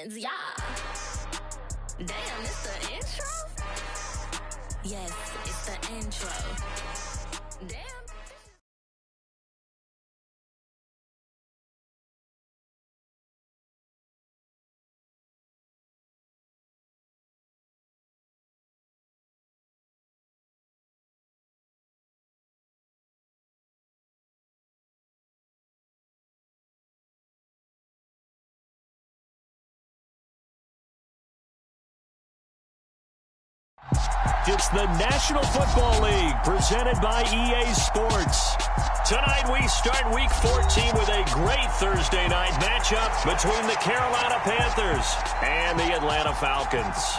Falcons, yeah. Damn, it's the intro? Yes, it's the intro. Damn. It's the National Football League presented by EA Sports. Tonight we start Week 14 with a great Thursday night matchup between the Carolina Panthers and the Atlanta Falcons.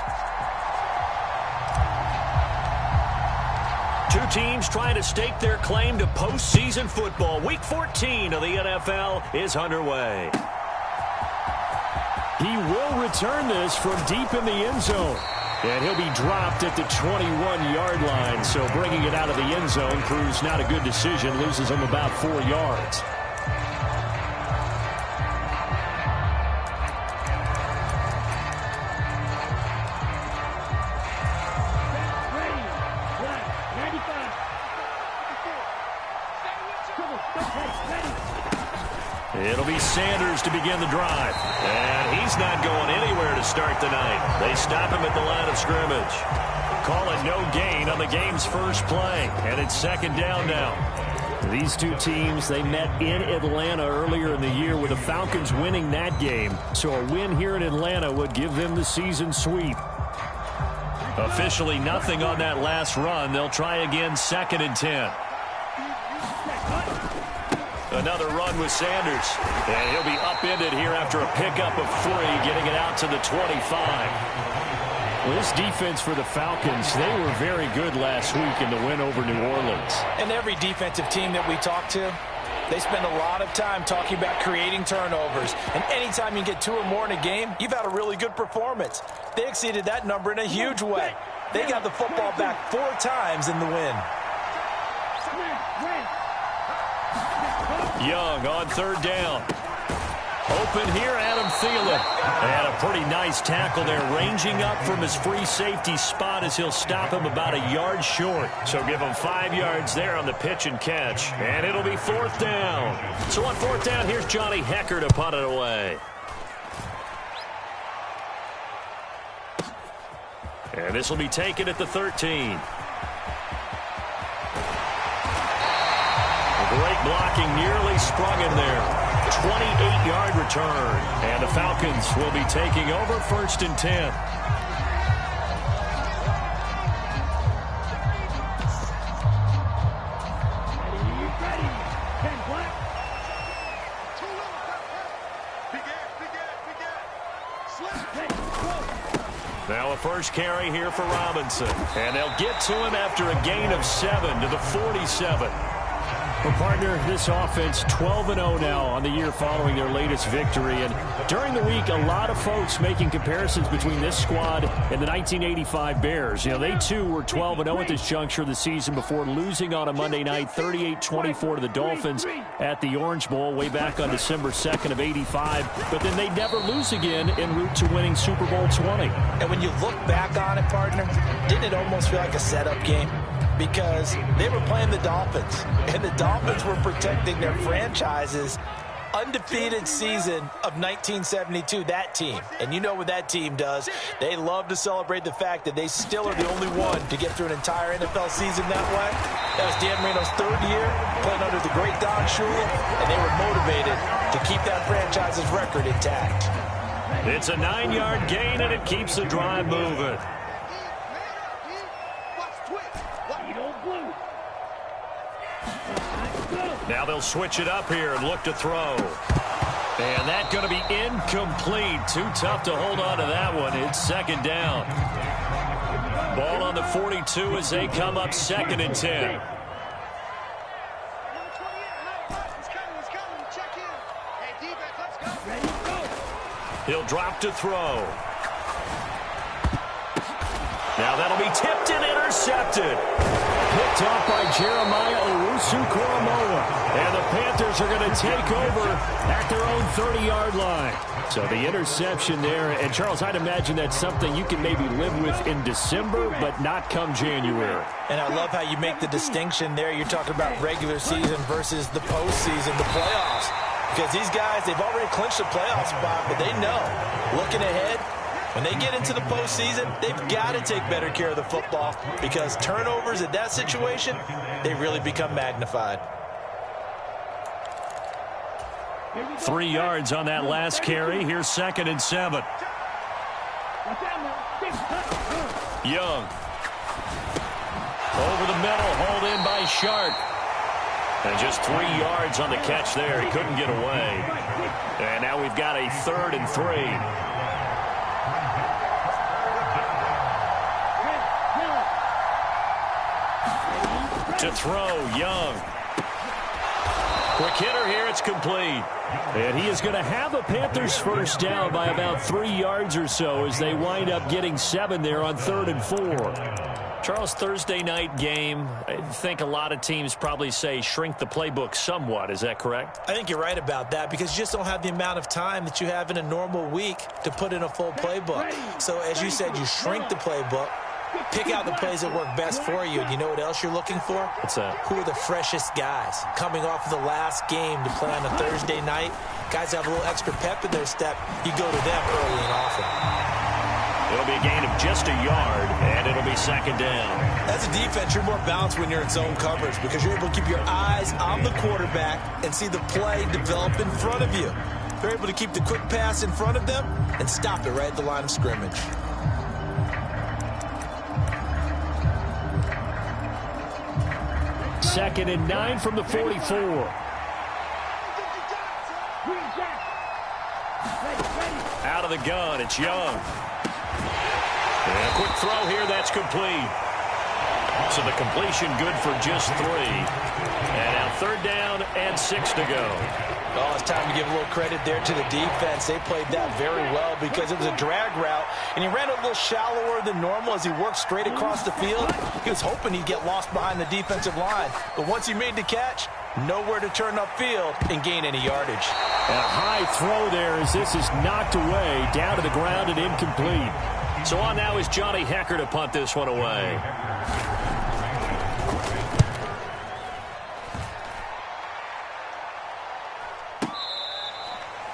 Two teams trying to stake their claim to postseason football. Week 14 of the NFL is underway. He will return this from deep in the end zone. And he'll be dropped at the 21-yard line. So bringing it out of the end zone proves not a good decision. Loses him about 4 yards. It'll be Sanders to begin the drive. And he's not going anywhere to start the night. They stop him at the line of scrimmage. Call it no gain on the game's first play. And it's second down now. These two teams, they met in Atlanta earlier in the year with the Falcons winning that game. So a win here in Atlanta would give them the season sweep. Officially nothing on that last run. They'll try again, second and 10. Another run with Sanders. And he'll be upended here after a pickup of 3, getting it out to the 25. Well, this defense for the Falcons, they were very good last week in the win over New Orleans. And every defensive team that we talk to, they spend a lot of time talking about creating turnovers. And anytime you get 2 or more in a game, you've had a really good performance. They exceeded that number in a huge way. They got the football back 4 times in the win. Young on third down. Open here, Adam Thielen. And a pretty nice tackle there, ranging up from his free safety spot as he'll stop him about a yard short. So give him 5 yards there on the pitch and catch. And it'll be 4th down. So on 4th down, here's Johnny Hecker to punt it away. And this will be taken at the 13. Great blocking, nearly sprung in there. 28-yard return. And the Falcons will be taking over 1st and 10. Now a first carry here for Robinson. And they'll get to him after a gain of 7 to the 47. Well, partner, this offense 12-0 now on the year following their latest victory. And during the week, a lot of folks making comparisons between this squad and the 1985 Bears. You know, they too were 12-0 at this juncture of the season before losing on a Monday night 38-24 to the Dolphins at the Orange Bowl way back on December 2nd of 85. But then they never lose again en route to winning Super Bowl 20. And when you look back on it, partner, didn't it almost feel like a setup game? Because they were playing the Dolphins, and the Dolphins were protecting their franchise's undefeated season of 1972, that team. And you know what that team does. They love to celebrate the fact that they still are the only one to get through an entire NFL season that way. That was Dan Marino's 3rd year, playing under the great Don Shula, and they were motivated to keep that franchise's record intact. It's a 9-yard gain, and it keeps the drive moving. Now they'll switch it up here and look to throw. And that's going to be incomplete. Too tough to hold on to that one. It's second down. Ball on the 42 as they come up 2nd and 10. He'll drop to throw. Now that'll be tipped and intercepted. Picked off by Jeremiah Owusu-Koramoah. And the Panthers are going to take over at their own 30-yard line. So the interception there. And, Charles, I'd imagine that's something you can maybe live with in December, but not come January. And I love how you make the distinction there. You're talking about regular season versus the postseason, the playoffs. Because these guys, they've already clinched the playoff spot, but they know, looking ahead, when they get into the postseason, they've got to take better care of the football because turnovers in that situation, they really become magnified. 3 yards on that last carry. Here's 2nd and 7. Young. Over the middle, hauled in by Sharp. And just 3 yards on the catch there. He couldn't get away. And now we've got a 3rd and 3. To throw, Young. Quick hitter here, it's complete. And he is going to have a Panthers first down by about 3 yards or so as they wind up getting 7 there on 3rd and 4. Charles, Thursday night game, I think a lot of teams probably say shrink the playbook somewhat. Is that correct? I think you're right about that because you just don't have the amount of time that you have in a normal week to put in a full playbook. So as you said, you shrink the playbook. Pick out the plays that work best for you. And you know what else you're looking for? What's that? Who are the freshest guys coming off of the last game to play on a Thursday night? Guys have a little extra pep in their step. You go to them early and often. It'll be a gain of just a yard, and it'll be 2nd down. As a defense, you're more balanced when you're in zone coverage because you're able to keep your eyes on the quarterback and see the play develop in front of you. You're able to keep the quick pass in front of them and stop it right at the line of scrimmage. 2nd and 9 from the 44. Out of the gun, it's Young. And a quick throw here, that's complete. So the completion good for just 3. And now 3rd down and 6 to go. Oh, it's time to give a little credit there to the defense. They played that very well because it was a drag route, and he ran a little shallower than normal as he worked straight across the field. He was hoping he'd get lost behind the defensive line, but once he made the catch, nowhere to turn upfield and gain any yardage. A high throw there as this is knocked away, down to the ground and incomplete. So on now is Johnny Hecker to punt this one away.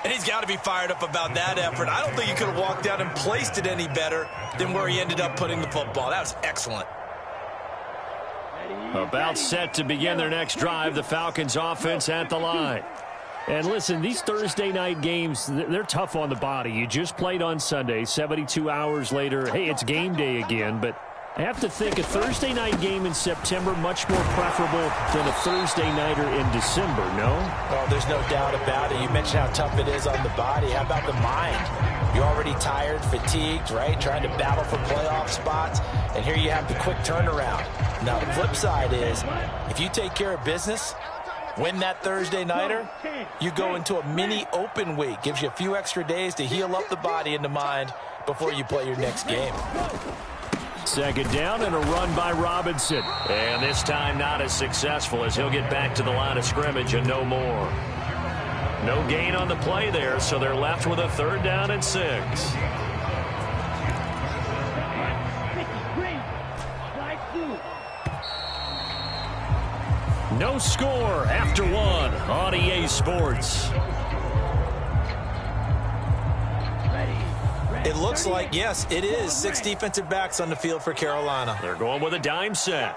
And he's got to be fired up about that effort. I don't think he could have walked out and placed it any better than where he ended up putting the football. That was excellent. About set to begin their next drive, the Falcons offense at the line. And listen, these Thursday night games, they're tough on the body. You just played on Sunday, 72 hours later. Hey, it's game day again, but I have to think a Thursday night game in September much more preferable than a Thursday nighter in December, no? Oh, there's no doubt about it. You mentioned how tough it is on the body. How about the mind? You're already tired, fatigued, right? Trying to battle for playoff spots. And here you have the quick turnaround. Now, the flip side is, if you take care of business, win that Thursday nighter, you go into a mini open week. Gives you a few extra days to heal up the body and the mind before you play your next game. 2nd down and a run by Robinson. And this time not as successful as he'll get back to the line of scrimmage and no more. No gain on the play there, so they're left with a 3rd down and 6. No score after 1 on EA Sports. It looks like, yes, it is 6 defensive backs on the field for Carolina. They're going with a dime set.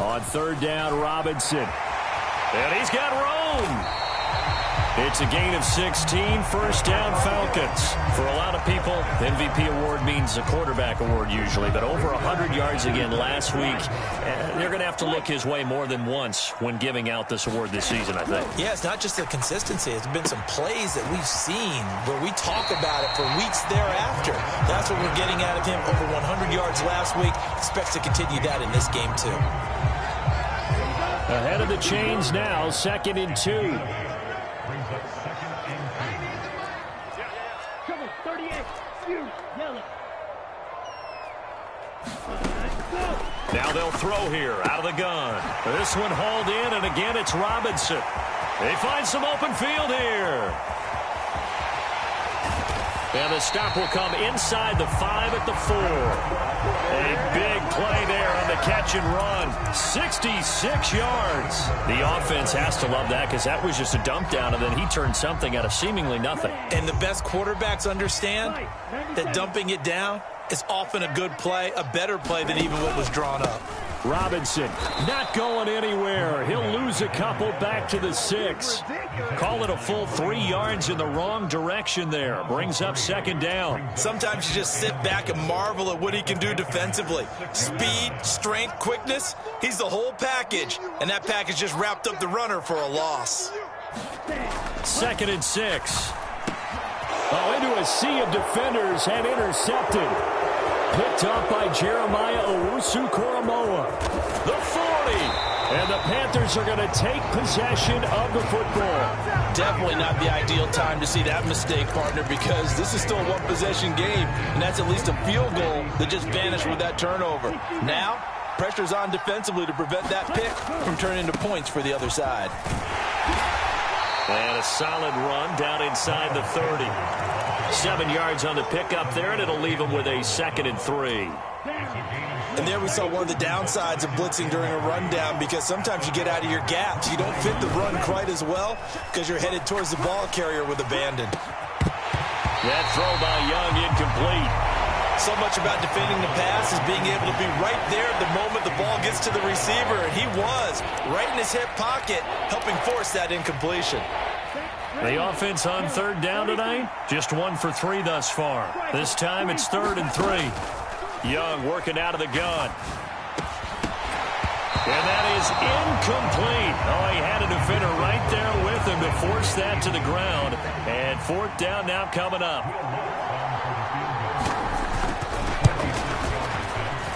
On 3rd down, Robinson. And he's got room. It's a gain of 16, 1st down Falcons. For a lot of people, the MVP award means a quarterback award usually, but over 100 yards again last week. They're going to have to look his way more than once when giving out this award this season, I think. Yeah, it's not just the consistency. It's been some plays that we've seen where we talk about it for weeks thereafter. That's what we're getting out of him. Over 100 yards last week. Expects to continue that in this game, too. Ahead of the chains now, 2nd and 2. Now they'll throw here out of the gun. This one hauled in, and again it's Robinson. They find some open field here. And the stop will come inside the 5 at the 4. A big play there on the catch and run. 66 yards. The offense has to love that because that was just a dump down, and then he turned something out of seemingly nothing. And the best quarterbacks understand that dumping it down is often a good play, a better play than even what was drawn up. Robinson not going anywhere. He'll lose a couple back to the 6. Call it a full 3 yards in the wrong direction there. Brings up 2nd down. Sometimes you just sit back and marvel at what he can do defensively. Speed, strength, quickness, he's the whole package. And that package just wrapped up the runner for a loss. 2nd and 6. Oh, into a sea of defenders and intercepted. Picked up by Jeremiah Owusu-Koramoah. The 40. And the Panthers are going to take possession of the football. Definitely not the ideal time to see that mistake, partner, because this is still a one-possession game, and that's at least a field goal that just vanished with that turnover. Now, pressure's on defensively to prevent that pick from turning into points for the other side. And a solid run down inside the 30. 7 yards on the pickup there, and it'll leave them with a 2nd and 3. And there we saw one of the downsides of blitzing during a rundown, because sometimes you get out of your gaps. You don't fit the run quite as well because you're headed towards the ball carrier with abandon. That throw by Young incomplete. So much about defending the pass is being able to be right there at the moment the ball gets to the receiver, and he was right in his hip pocket, helping force that incompletion. The offense on 3rd down tonight, just 1 for 3 thus far. This time it's 3rd and 3. Young working out of the gun. And that is incomplete. Oh, he had a defender right there with him to force that to the ground. And 4th down now coming up.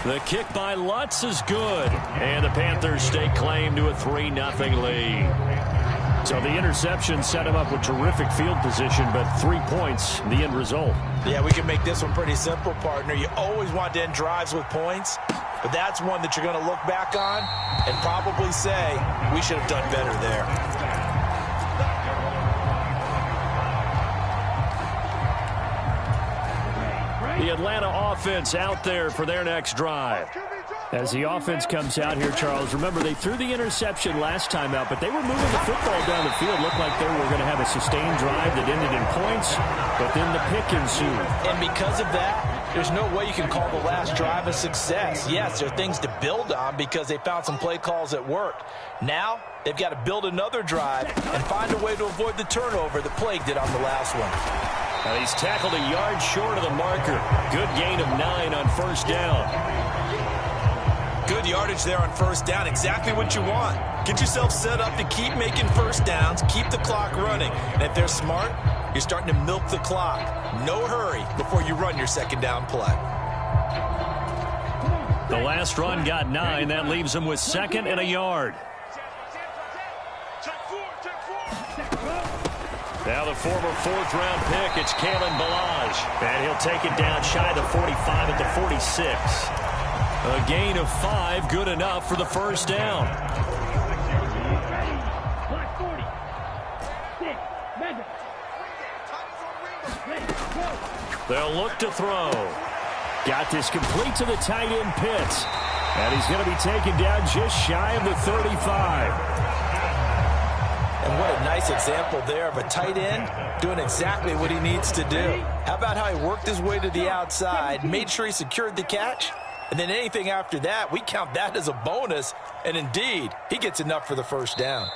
The kick by Lutz is good. And the Panthers stake claim to a 3-0 lead. So the interception set him up with terrific field position, but 3 points, the end result. Yeah, we can make this one pretty simple, partner. You always want to end drives with points, but that's one that you're going to look back on and probably say, we should have done better there. The Atlanta offense out there for their next drive. As the offense comes out here, Charles, remember they threw the interception last time out, but they were moving the football down the field. Looked like they were going to have a sustained drive that ended in points, but then the pick ensued. And because of that, there's no way you can call the last drive a success. Yes, there are things to build on because they found some play calls that worked. Now, they've got to build another drive and find a way to avoid the turnover that plagued it on the last one. He's tackled a yard short of the marker. Good gain of 9 on 1st down. Good yardage there on 1st down. Exactly what you want. Get yourself set up to keep making 1st downs, keep the clock running. And if they're smart, you're starting to milk the clock. No hurry before you run your 2nd down play. The last run got 9. That leaves him with 2nd and a yard. Now the former 4th-round pick, it's Kalen Ballage. And he'll take it down shy of the 45 at the 46. A gain of 5, good enough for the 1st down. They'll look to throw. Got this complete to the tight end Pitts. And he's going to be taken down just shy of the 35. And what a nice example there of a tight end doing exactly what he needs to do. How about how he worked his way to the outside, made sure he secured the catch, and then anything after that, we count that as a bonus. And indeed, he gets enough for the 1st down.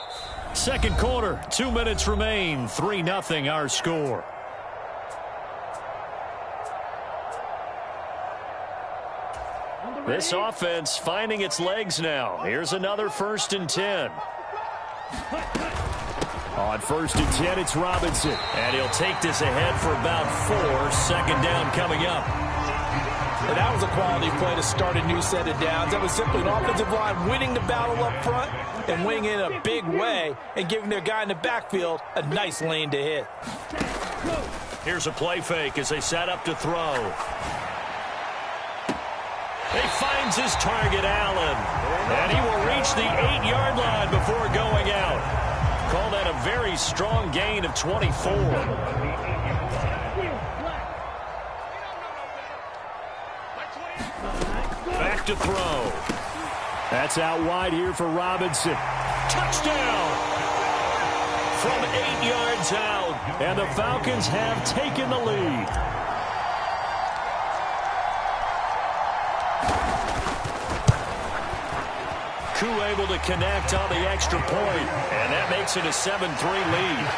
2nd quarter, 2 minutes remain. 3-0 our score. This offense finding its legs now. Here's another 1st and 10. On 1st and 10, it's Robinson. And he'll take this ahead for about 4. 2nd down coming up. And that was a quality play to start a new set of downs. That was simply an offensive line winning the battle up front and winning in a big way and giving their guy in the backfield a nice lane to hit. Here's a play fake as they set up to throw. He finds his target, Allen. And he will reach the 8-yard line before going out. Call that a very strong gain of 24. Back to throw. That's out wide here for Robinson. Touchdown! From 8 yards out. And the Falcons have taken the lead. Koo able to connect on the extra point. And that makes it a 7-3 lead.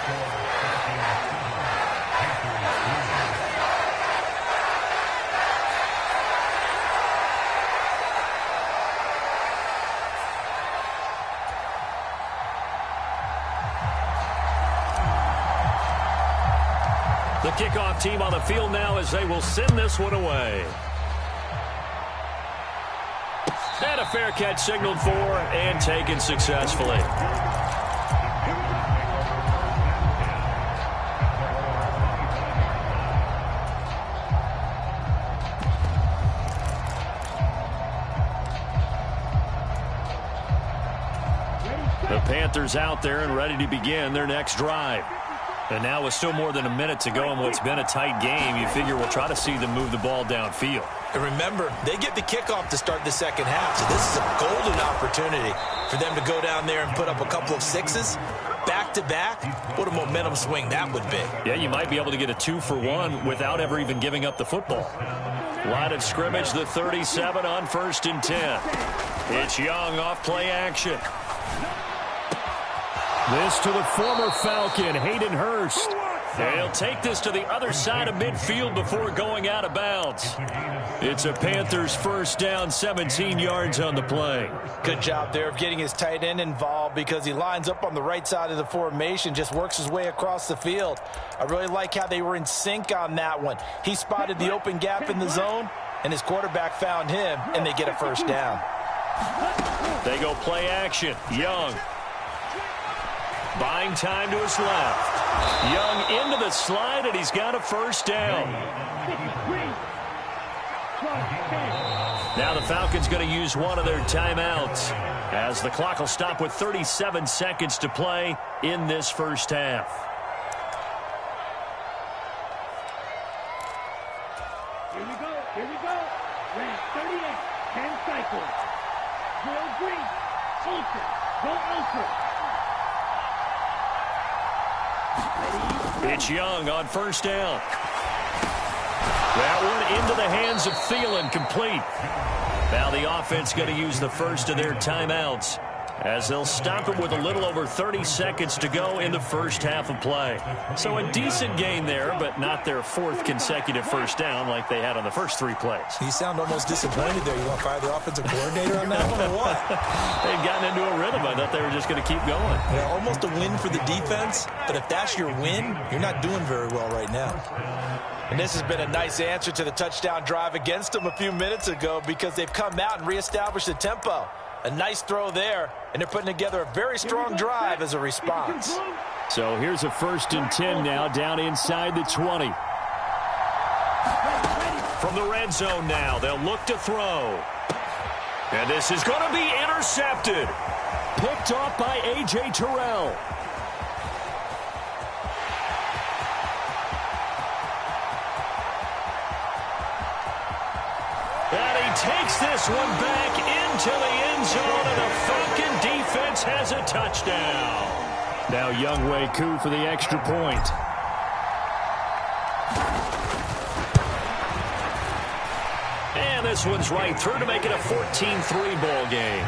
The kickoff team on the field now as they will send this one away. And a fair catch signaled for and taken successfully. The Panthers out there and ready to begin their next drive. And now with still more than a minute to go in what's been a tight game, you figure we'll try to see them move the ball downfield. And remember, they get the kickoff to start the second half, so this is a golden opportunity for them to go down there and put up a couple of sixes back-to-back. What a momentum swing that would be. Yeah, you might be able to get a 2-for-1 without ever even giving up the football. Line of scrimmage, the 37 on 1st and 10. It's Young off play action. This to the former Falcon, Hayden Hurst. And he'll take this to the other side of midfield before going out of bounds. It's a Panthers first down, 17 yards on the play. Good job there of getting his tight end involved because he lines up on the right side of the formation, just works his way across the field. I really like how they were in sync on that one. He spotted the open gap in the zone, and his quarterback found him, and they get a first down. They go play action. Young. Buying time to his left. Young into the slide, and he's got a first down. Now the Falcons going to use one of their timeouts as the clock will stop with 37 seconds to play in this first half. Here we go. Red 38, 10 cycles. Drill green, ultra, go ultra. It's Young on first down. That one into the hands of Thielen, complete. Now the offense going to use the first of their timeouts as they'll stop it with a little over 30 seconds to go in the first half of play. So a decent gain there, but not their fourth consecutive first down like they had on the first 3 plays. You sound almost disappointed there. You want to fire the offensive coordinator on that one or what? They've gotten into a rhythm. I thought they were just going to keep going. Yeah, almost a win for the defense, but if that's your win, you're not doing very well right now. And this has been a nice answer to the touchdown drive against them a few minutes ago because they've come out and reestablished the tempo. A nice throw there, and they're putting together a very strong drive as a response. So here's a 1st and 10 now, down inside the 20. From the red zone now, they'll look to throw. And this is going to be intercepted. Picked off by A.J. Terrell. And he takes this one back into the end zone, and the Falcon defense has a touchdown. Now Younghoe Koo for the extra point. And this one's right through to make it a 14-3 ball game.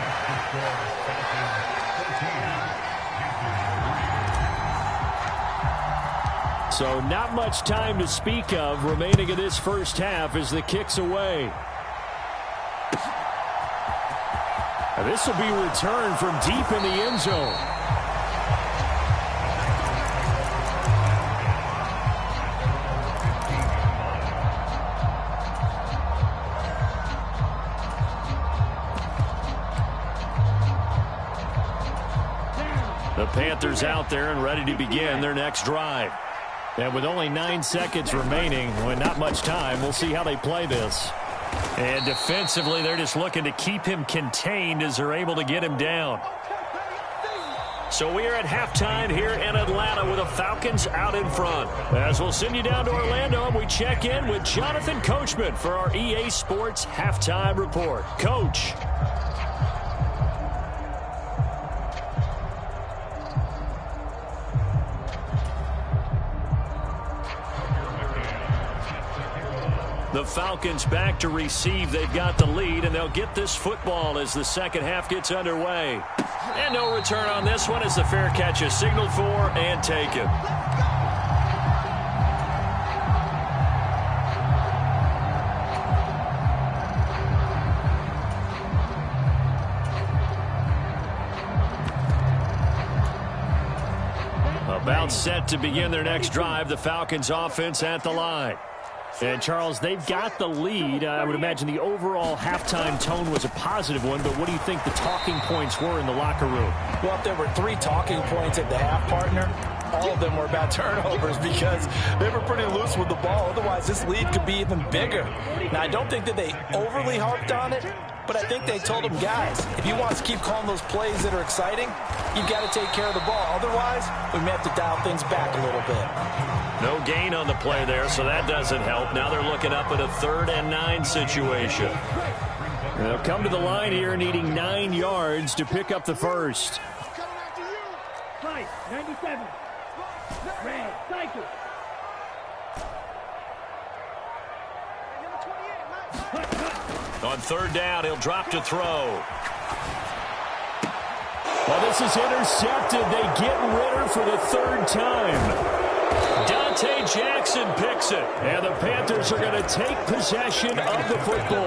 So not much time to speak of remaining in this first half as the kick's away. And this will be returned from deep in the end zone. The Panthers out there and ready to begin their next drive. And with only 9 seconds remaining, with not much time, we'll see how they play this. And defensively, they're just looking to keep him contained as they're able to get him down. So we are at halftime here in Atlanta with the Falcons out in front. As we'll send you down to Orlando, we check in with Jonathan Coachman for our EA Sports Halftime Report. Coach. The Falcons back to receive. They've got the lead, and they'll get this football as the second half gets underway. And no return on this one as the fair catch is signaled for and taken. About set to begin their next drive, the Falcons offense at the line. And, Charles, they've got the lead. I would imagine the overall halftime tone was a positive one, but what do you think the talking points were in the locker room? Well, if there were 3 talking points at the half, partner, all of them were about turnovers because they were pretty loose with the ball. Otherwise, this lead could be even bigger. Now, I don't think that they overly harped on it, but I think they told them, guys, if you want us to keep calling those plays that are exciting, you've got to take care of the ball. Otherwise, we may have to dial things back a little bit. No gain on the play there, so that doesn't help. Now they're looking up at a 3rd and 9 situation. They'll come to the line here needing 9 yards to pick up the first. Fight, 97. Red, cycle. On 3rd down, he'll drop to throw. Well, this is intercepted. They get Ritter for the 3rd time. Dante Jackson picks it. And the Panthers are going to take possession of the football.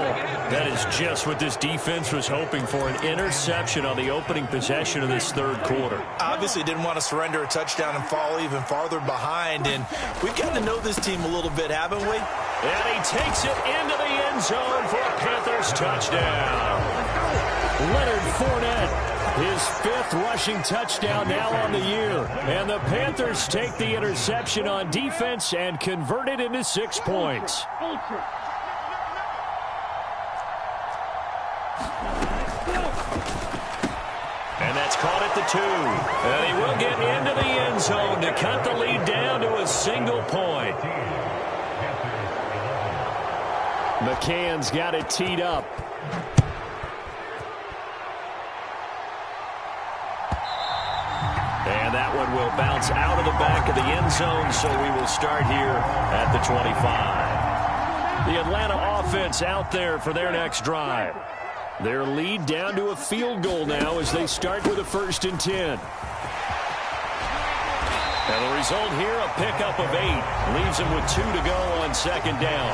That is just what this defense was hoping for, an interception on the opening possession of this 3rd quarter. Obviously didn't want to surrender a touchdown and fall even farther behind, and we've gotten to know this team a little bit, haven't we? And he takes it into the end zone for a Panthers touchdown. Leonard Fournette, his 5th rushing touchdown now on the year. And the Panthers take the interception on defense and convert it into 6 points. Ultra. And that's caught at the 2. And he will get into the end zone to cut the lead down to a single point. McCann's got it teed up. And that one will bounce out of the back of the end zone, so we will start here at the 25. The Atlanta offense out there for their next drive. Their lead down to a field goal now as they start with a 1st and 10. And the result here, a pickup of 8. Leaves them with 2 to go on 2nd down.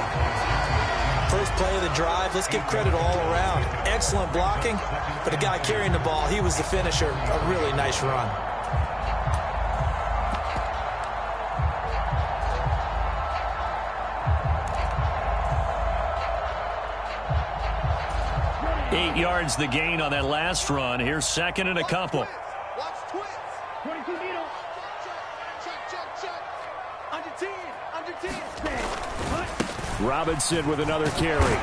First play of the drive, let's give credit all around. Excellent blocking, but the guy carrying the ball, he was the finisher. A really nice run. Eight yards the gain on that last run. Here's 2nd and a couple. Watch twins. 22 needle. Check. Under 10. Under 10. Robinson with another carry.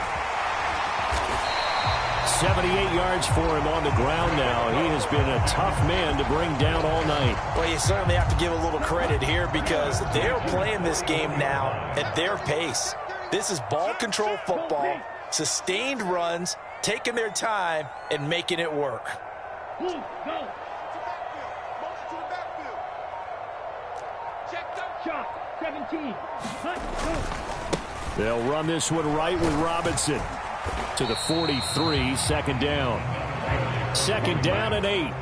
78 yards for him on the ground now. He has been a tough man to bring down all night. Well, you certainly have to give a little credit here because they're playing this game now at their pace. This is ball control football, sustained runs, taking their time and making it work. Move, go. Shot, 17. Hut, go. They'll run this one right with Robinson to the 43, 2nd down. 2nd down and 8.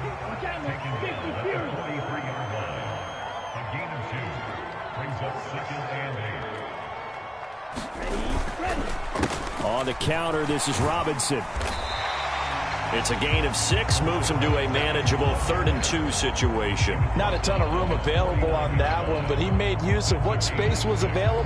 On the counter, this is Robinson. It's a gain of 6, moves him to a manageable 3rd and 2 situation. Not a ton of room available on that one, but he made use of what space was available.